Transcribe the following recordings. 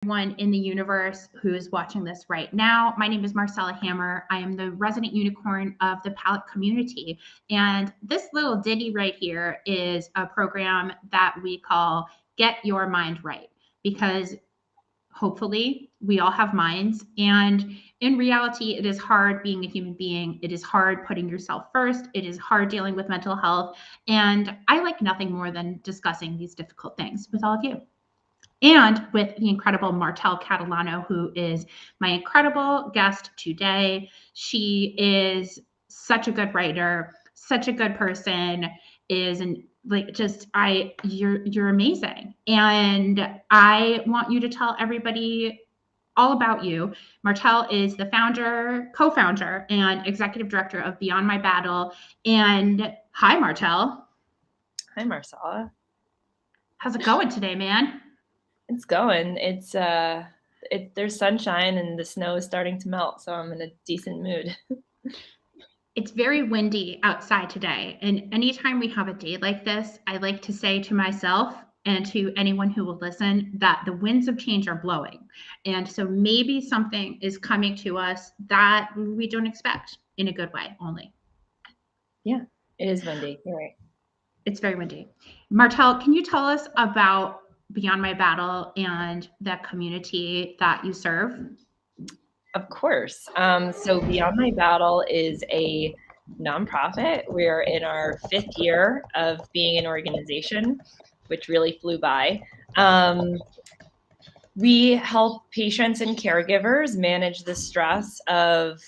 Everyone in the universe who is watching this right now. My name is Marcella Hammer. I am the resident unicorn of the palette community. And this little ditty right here is a program that we call Get Your Mind Right, because hopefully we all have minds. And in reality, it is hard being a human being. It is hard putting yourself first. It is hard dealing with mental health. And I like nothing more than discussing these difficult things with all of you, and with the incredible Marcella Catalano, who is my incredible guest today. She is such a good writer, such a good person, is an like just you're amazing. And I want you to tell everybody all about you. Marcella is the founder, co-founder, and executive director of Beyond My Battle. And hi, Marcella. Hi, Marcella. How's it going today, man? It's going. There's sunshine and the snow is starting to melt, so I'm in a decent mood. It's very windy outside today. And anytime we have a day like this, I like to say to myself and to anyone who will listen that the winds of change are blowing. And so maybe something is coming to us that we don't expect, in a good way only. Yeah, it is windy. You're right. It's very windy. Martell, can you tell us about Beyond My Battle and that community that you serve? Of course. So Beyond My Battle is a nonprofit. We're in our 5th year of being an organization, which really flew by. We help patients and caregivers manage the stress of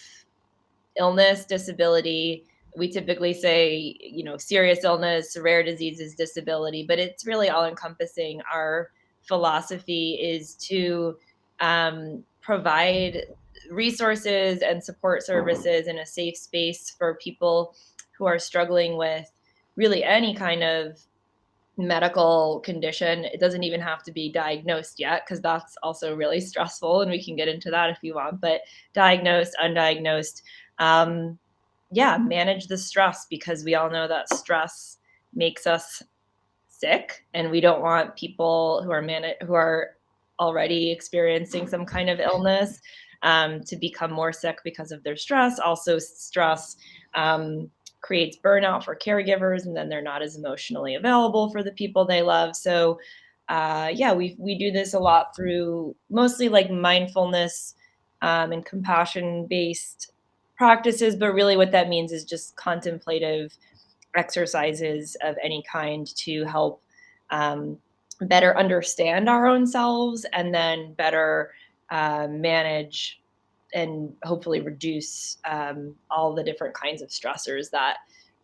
illness, disability. We typically say, serious illness, rare diseases, disability, but it's really all encompassing. Our philosophy is to provide resources and support services in a safe space for people who are struggling with really any kind of medical condition. It doesn't even have to be diagnosed yet, because that's also really stressful, and we can get into that if you want. But diagnosed, undiagnosed, manage the stress, because we all know that stress makes us sick, and we don't want people who are already experiencing some kind of illness to become more sick because of their stress. Also, stress creates burnout for caregivers, and then they're not as emotionally available for the people they love. So we do this a lot through mostly like mindfulness and compassion-based practices, but really what that means is just contemplative exercises of any kind to help better understand our own selves, and then better manage and hopefully reduce all the different kinds of stressors that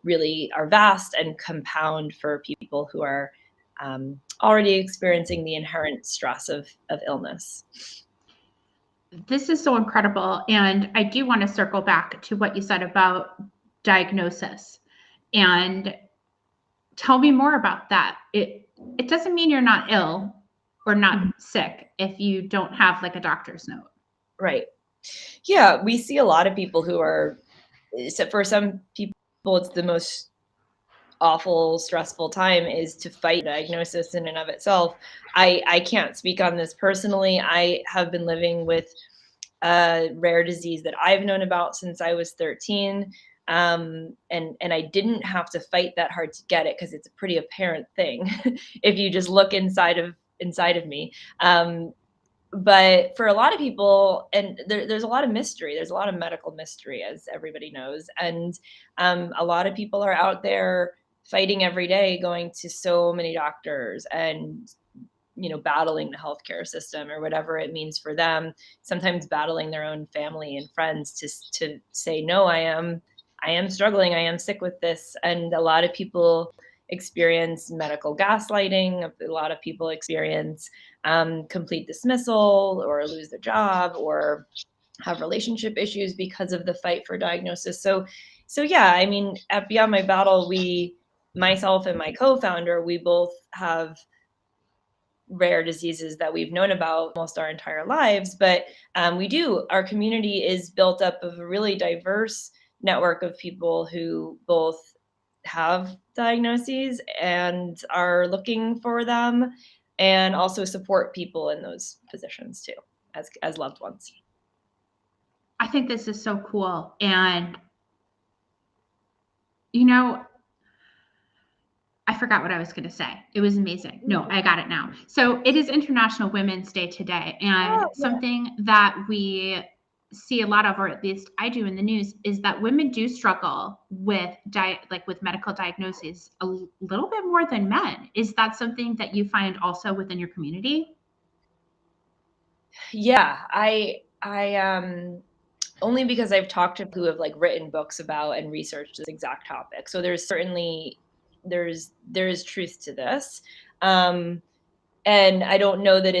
really are vast and compound for people who are already experiencing the inherent stress of illness. This is so incredible. And I do want to circle back to what you said about diagnosis, and tell me more about that. It doesn't mean you're not ill or not sick if you don't have like a doctor's note. Right. Yeah, we see a lot of people who are, for some people, it's the most awful, stressful time is to fight diagnosis in and of itself. I can't speak on this personally. I have been living with a rare disease that I've known about since I was 13. And I didn't have to fight that hard to get it, because it's a pretty apparent thing if you just look inside of me. But for a lot of people, and there's a lot of mystery, there's a lot of medical mystery, as everybody knows. And a lot of people are out there fighting every day, going to so many doctors and, battling the healthcare system or whatever it means for them, sometimes battling their own family and friends to say, no, I am struggling, I am sick with this. And a lot of people experience medical gaslighting. A lot of people experience complete dismissal, or lose their job, or have relationship issues because of the fight for diagnosis. So yeah, I mean, at Beyond My Battle, myself and my co-founder, we both have rare diseases that we've known about almost our entire lives. But our community is built up of a really diverse network of people who both have diagnoses and are looking for them, and also support people in those positions too, as loved ones. I think this is so cool. And, you know, I forgot what I was going to say. It was amazing. No, I got it now. So it is International Women's Day today. And Oh, yeah. something that we see a lot of, or at least I do in the news, is that women do struggle with with medical diagnoses a little bit more than men. Is that something that you find also within your community? Yeah, I only because I've talked to people who have like written books about and researched this exact topic. So there's certainly there is truth to this. Um, and I don't know that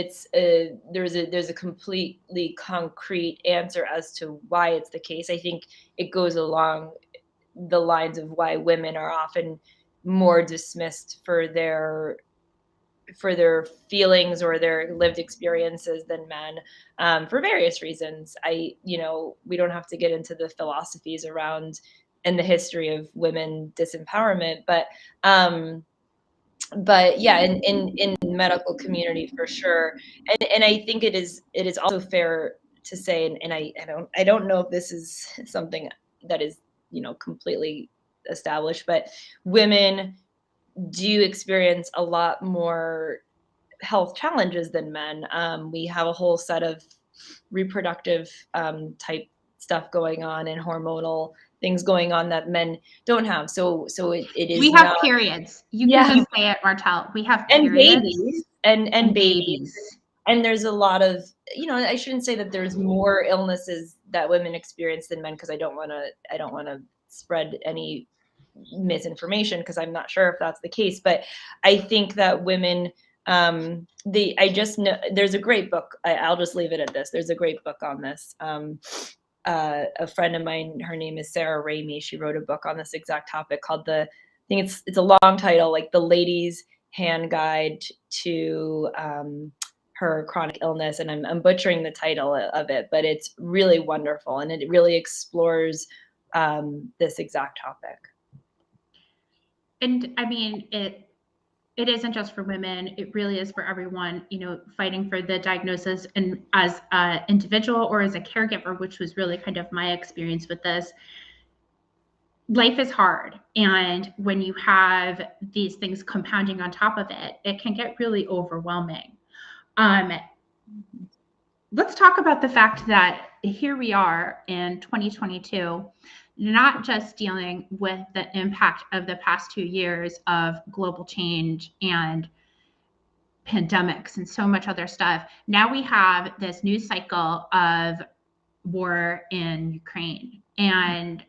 there's a completely concrete answer as to why it's the case. I think it goes along the lines of why women are often more dismissed for their feelings or their lived experiences than men, for various reasons. We don't have to get into the philosophies around and the history of women disempowerment, but yeah, in the medical community for sure. And I think it is also fair to say, and I don't know if this is something that is, completely established, but women do experience a lot more health challenges than men. We have a whole set of reproductive type stuff going on and hormonal things going on that men don't have. So it We is have not. periods. You can Yeah, just say it, Martell. We have and periods babies and and babies. babies. And there's a lot of, I shouldn't say that there's more illnesses that women experience than men, because I don't want to spread any misinformation, because I'm not sure if that's the case. But I think that women, I just know there's a great book. I'll just leave it at this. There's a great book on this. A friend of mine, her name is Sarah Ramey. She wrote a book on this exact topic called I think it's a long title, like The Lady's Hand Guide to her chronic illness, and I'm butchering the title of it, but it's really wonderful, and it really explores this exact topic. And I mean, it isn't just for women. It really is for everyone, fighting for the diagnosis. And as an individual or as a caregiver, which was really kind of my experience with this, life is hard. And when you have these things compounding on top of it, it can get really overwhelming. Um, let's talk about the fact that here we are in 2022, not just dealing with the impact of the past 2 years of global change and pandemics and so much other stuff. Now we have this news cycle of war in Ukraine. And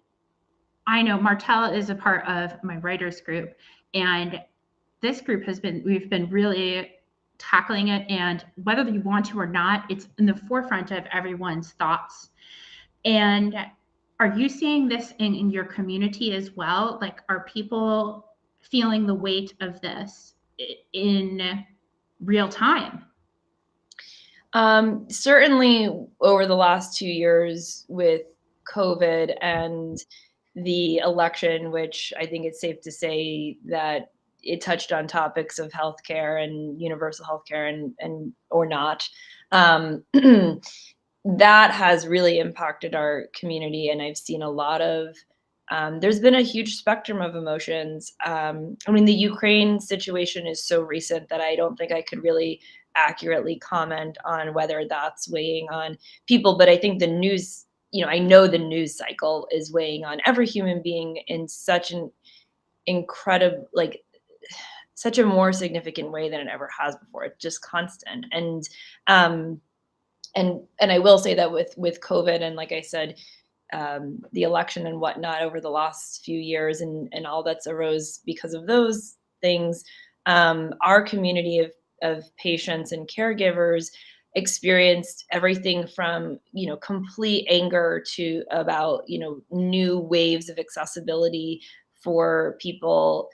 I know Martella is a part of my writers group, and this group we've been really tackling it. And whether you want to or not, it's in the forefront of everyone's thoughts. And are you seeing this in your community as well? Like, are people feeling the weight of this in real time? Certainly over the last 2 years with COVID and the election, which I think it's safe to say that it touched on topics of healthcare and universal healthcare and or not. Um, that has really impacted our community, and I've seen a lot of. There's been a huge spectrum of emotions. I mean, the Ukraine situation is so recent that I don't think I could really accurately comment on whether that's weighing on people, but I think the news, I know the news cycle is weighing on every human being in such an incredible, like such a more significant way than it ever has before. It's just constant. Um and I will say that with COVID, and like I said, the election and whatnot over the last few years, and all that's arose because of those things, our community of patients and caregivers experienced everything from complete anger to about new waves of accessibility for people.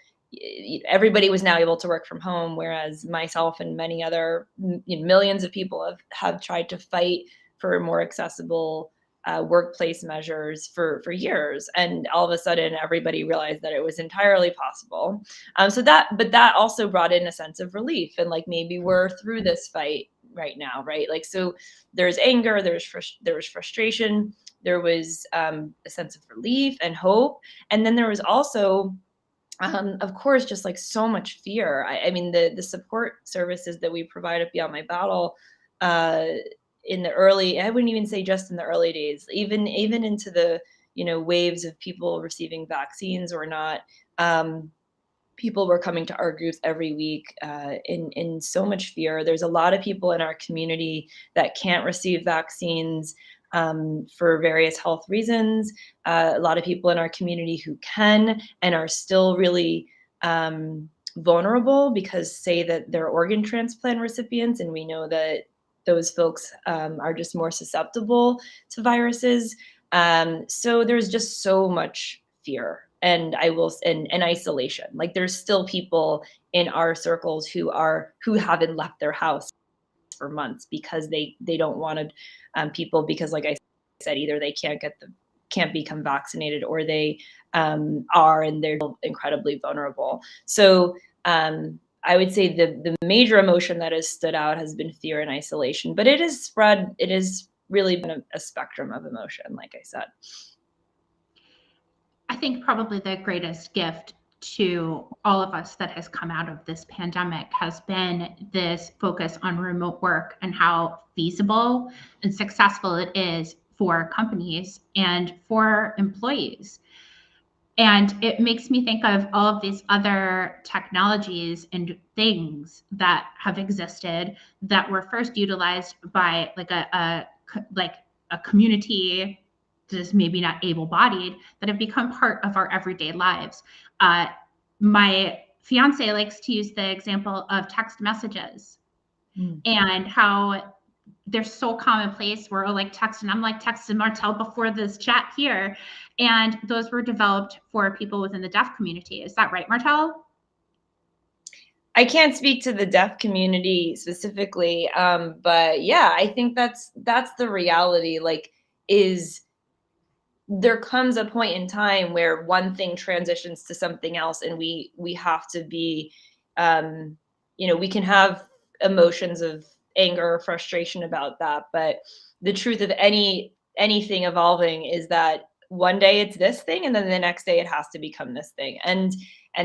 Everybody was now able to work from home, whereas myself and many other millions of people have tried to fight for more accessible workplace measures for years, and all of a sudden everybody realized that it was entirely possible. But that also brought in a sense of relief, and like maybe we're through this fight right now, right? Like, so there's anger, there was frustration, there was a sense of relief and hope, and then there was also of course, just like so much fear. I mean, the support services that we provide at Beyond My Battle, in the early, I wouldn't even say just in the early days, even into the, waves of people receiving vaccines or not. People were coming to our groups every week in so much fear. There's a lot of people in our community that can't receive vaccines for various health reasons. A lot of people in our community who can and are still really vulnerable because, say, that they're organ transplant recipients, and we know that those folks are just more susceptible to viruses. So there's just so much fear and isolation. Like, there's still people in our circles who haven't left their house for months because they don't want people, because like I said, either they can't become vaccinated, or they are, and they're incredibly vulnerable. So I would say the major emotion that has stood out has been fear and isolation, but it has really been a spectrum of emotion, like I said. I think probably the greatest gift to all of us that has come out of this pandemic has been this focus on remote work and how feasible and successful it is for companies and for employees. And it makes me think of all of these other technologies and things that have existed that were first utilized by like a community that is maybe not able-bodied, that have become part of our everyday lives. My fiance likes to use the example of text messages and how they're so commonplace. We're like texting. I'm like texting Marcel before this chat here. And those were developed for people within the deaf community. Is that right, Marcel? I can't speak to the deaf community specifically, but yeah, I think that's the reality. Like, is there comes a point in time where one thing transitions to something else, and we have to be, we can have emotions of anger or frustration about that, but the truth of anything evolving is that one day it's this thing, and then the next day it has to become this thing, and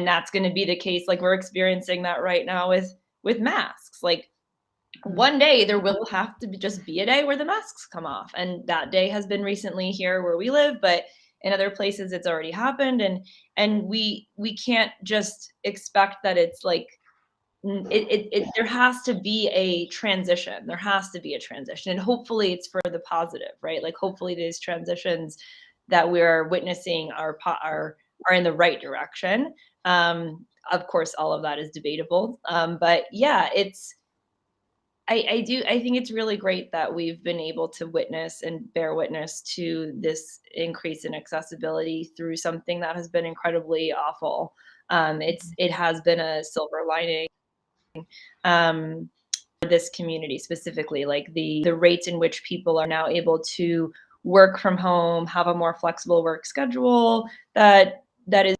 that's going to be the case. Like, we're experiencing that right now with masks. Like, one day there will have to just be a day where the masks come off, and that day has been recently here where we live, but in other places it's already happened, and we can't just expect that it's like there has to be a transition. There has to be a transition, and hopefully it's for the positive, right? Like, hopefully these transitions that we're witnessing are in the right direction. Of course, all of that is debatable, but yeah, I think it's really great that we've been able to witness and bear witness to this increase in accessibility through something that has been incredibly awful. It has been a silver lining for this community specifically, like the rates in which people are now able to work from home, have a more flexible work schedule that is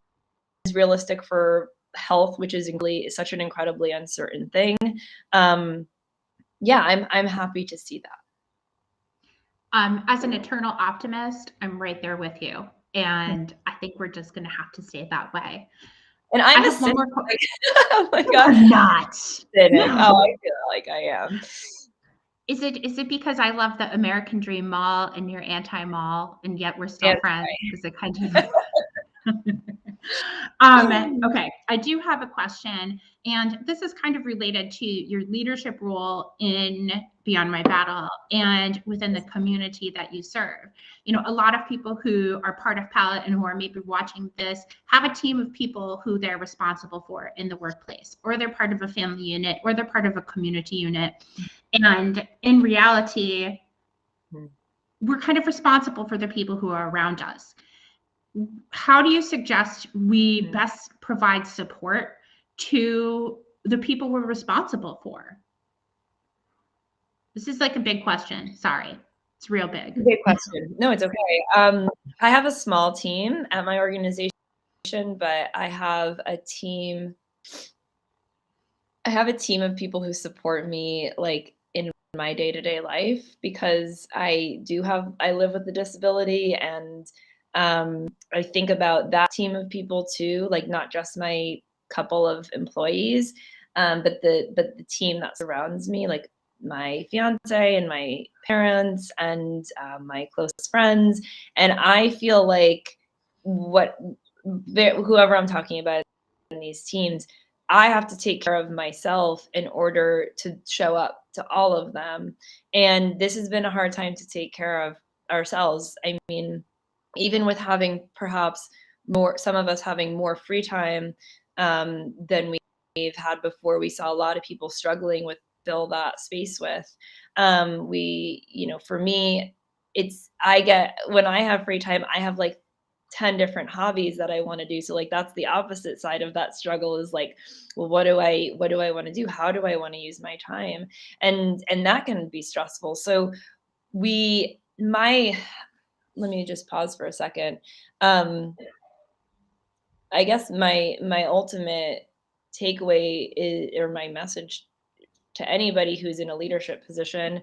realistic for health, which is such an incredibly uncertain thing. Yeah, I'm happy to see that. As an eternal optimist, I'm right there with you. And I think we're just going to have to stay that way. And I I'm have one more question. Oh my God. I'm not. No. Oh, I feel like I am. Is it because I love the American Dream Mall and you're anti-mall, and yet we're still friends? Is it kind of okay, I do have a question, and this is kind of related to your leadership role in Beyond My Battle and within the community that you serve. A lot of people who are part of Palette and who are maybe watching this have a team of people who they're responsible for in the workplace, or they're part of a family unit, or they're part of a community unit. And in reality, we're kind of responsible for the people who are around us. How do you suggest we best provide support to the people we're responsible for? This is like a big question. Sorry. It's real big. Great question. No, it's okay. I have a small team at my organization, but I have a team of people who support me like in my day-to-day life, because I live with a disability, and I think about that team of people too, like not just my couple of employees, but the team that surrounds me, like my fiance and my parents and my close friends. And I feel like whoever I'm talking about in these teams, I have to take care of myself in order to show up to all of them. And this has been a hard time to take care of ourselves. I mean, even with having perhaps some of us having more free time than we've had before, we saw a lot of people struggling with fill that space with. For me, when I have free time, I have like 10 different hobbies that I want to do. So like that's the opposite side of that struggle, is like, well, what do I want to do? How do I want to use my time? And that can be stressful. So let me just pause for a second. I guess my ultimate takeaway or my message to anybody who's in a leadership position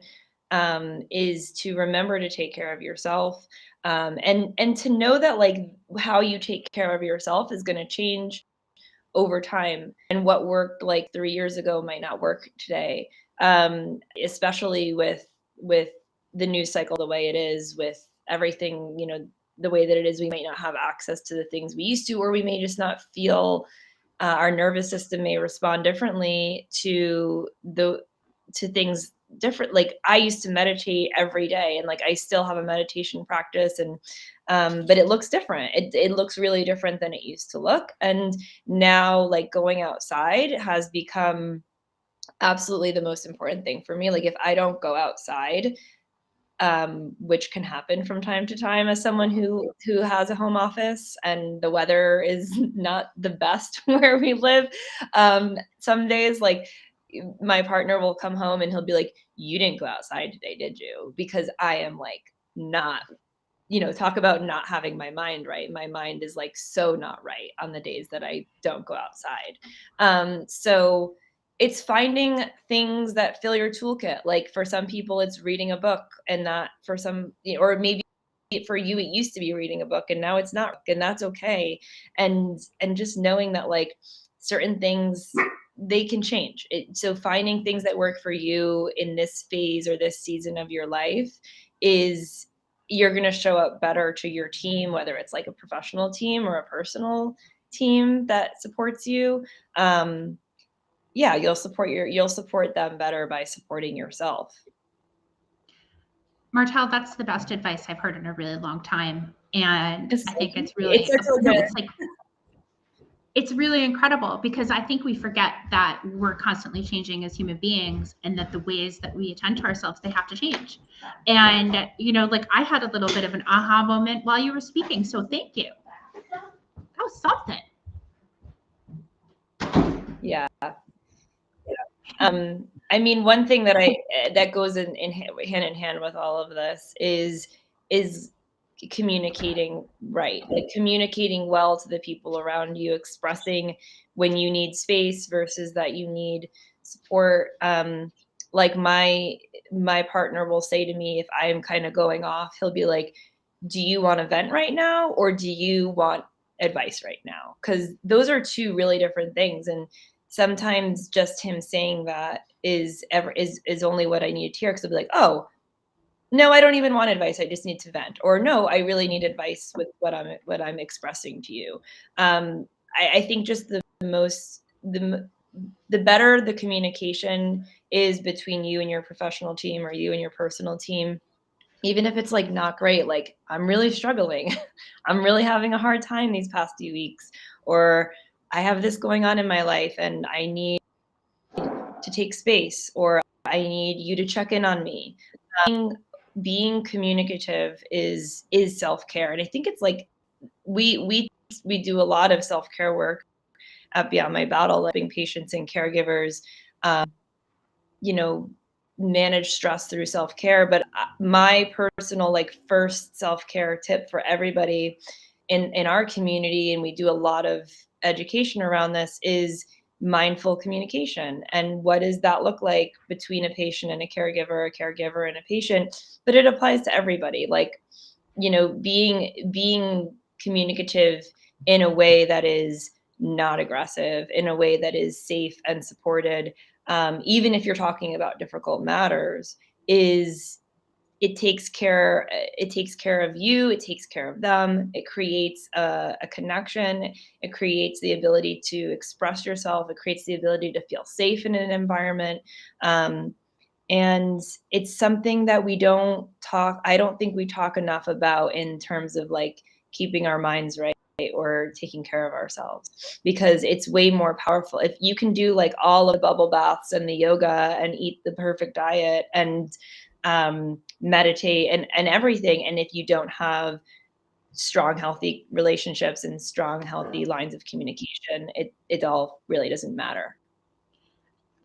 is to remember to take care of yourself, and to know that like how you take care of yourself is going to change over time, and what worked like 3 years ago might not work today, especially with the news cycle the way it is, with everything, the way that it is. We might not have access to the things we used to, or we may just not feel, our nervous system may respond differently to things different. Like I used to meditate every day, and like I still have a meditation practice, and but it looks different. It looks really different than it used to look. And now like going outside has become absolutely the most important thing for me. Like if I don't go outside, which can happen from time to time as someone who has a home office and the weather is not the best where we live. Some days, like my partner will come home and he'll be like, "You didn't go outside today, did you?" Because I am like not, talk about not having my mind right. My mind is like so not right on the days that I don't go outside. So it's finding things that fill your toolkit. Like for some people, it's reading a book, and that for some, or maybe for you, it used to be reading a book and now it's not, and that's okay. And just knowing that like certain things, they can change. So finding things that work for you in this phase or this season of your life is, you're going to show up better to your team, whether it's like a professional team or a personal team that supports you. Yeah, you'll support them better by supporting yourself. Martell, that's the best advice I've heard in a really long time. And I think it's really, it's really incredible, because I think we forget that we're constantly changing as human beings, and that the ways that we attend to ourselves, they have to change. And, like I had a little bit of an aha moment while you were speaking. So thank you. That was something. Yeah. I mean, one thing that goes hand in hand with all of this is communicating right, like communicating well to the people around you, expressing when you need space versus that you need support. Like my partner will say to me, if I'm kind of going off, he'll be like, "Do you want to vent right now, or do you want advice right now?" Because those are two really different things. And sometimes just him saying that is only what I needed to hear, because I'll be like, "Oh, no, I don't even want advice. I just need to vent." Or, "No, I really need advice with what I'm expressing to you." I think just the better the communication is between you and your professional team, or you and your personal team, even if it's like not great, like, "I'm really struggling. I'm really having a hard time these past few weeks," or, "I have this going on in my life and I need to take space," or, "I need you to check in on me." Being communicative is self-care. And I think it's like we do a lot of self-care work at Beyond My Battle, helping patients and caregivers, you know, manage stress through self-care. But my personal first self-care tip for everybody in our community, and we do a lot of education around this, is mindful communication. And what does that look like between a patient and a caregiver and a patient? But it applies to everybody. Being communicative in a way that is not aggressive, in a way that is safe and supported, even if you're talking about difficult matters, is it takes care of you, it takes care of them, it creates a connection, it creates the ability to express yourself, it creates the ability to feel safe in an environment. And it's something that I don't think we talk enough about in terms of keeping our minds right or taking care of ourselves, because it's way more powerful. If you can do all of the bubble baths and the yoga and eat the perfect diet and meditate and everything, and if you don't have strong, healthy relationships and strong, healthy lines of communication, it all really doesn't matter.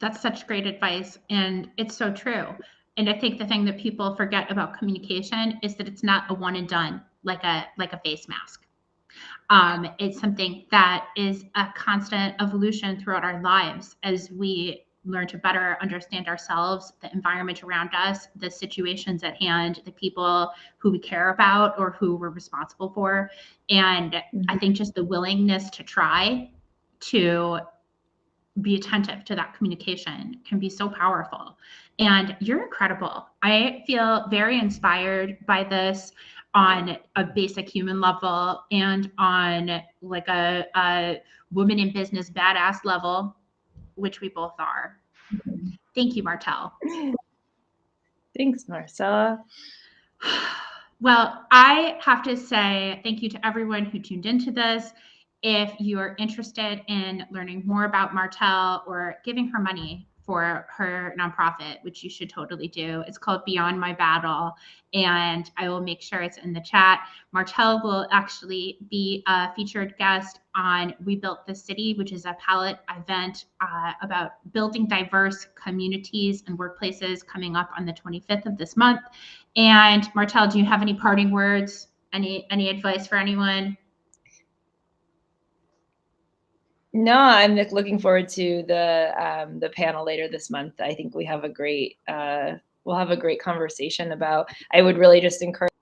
That's such great advice, and it's so true. And I think the thing that people forget about communication is that it's not a one and done, like a face mask. It's something that is a constant evolution throughout our lives as we learn to better understand ourselves, the environment around us, the situations at hand, the people who we care about or who we're responsible for. And I think just the willingness to try to be attentive to that communication can be so powerful. And you're incredible. I feel very inspired by this on a basic human level and on a woman in business badass level, which we both are. Thank you, Martell. Thanks, Marcella. Well, I have to say thank you to everyone who tuned into this. If you are interested in learning more about Martell or giving her money for her nonprofit, which you should totally do, it's called Beyond My Battle, and I will make sure it's in the chat. Martell will actually be a featured guest on We Built the City, which is a Palette event about building diverse communities and workplaces coming up on the 25th of this month. And Martell, do you have any parting words? Any advice for anyone? No, I'm looking forward to the panel later this month. I think we have we'll have a great conversation about. I would really just encourage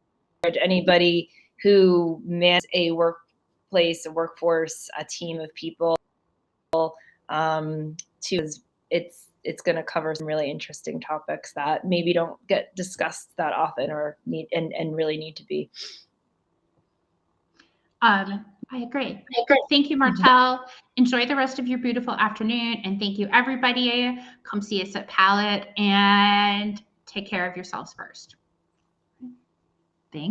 anybody who manages a workplace, a workforce, a team of people, it's going to cover some really interesting topics that maybe don't get discussed that often or really need to be. I agree. Thank you, Martell. Enjoy the rest of your beautiful afternoon. And thank you, everybody. Come see us at Palette and take care of yourselves first.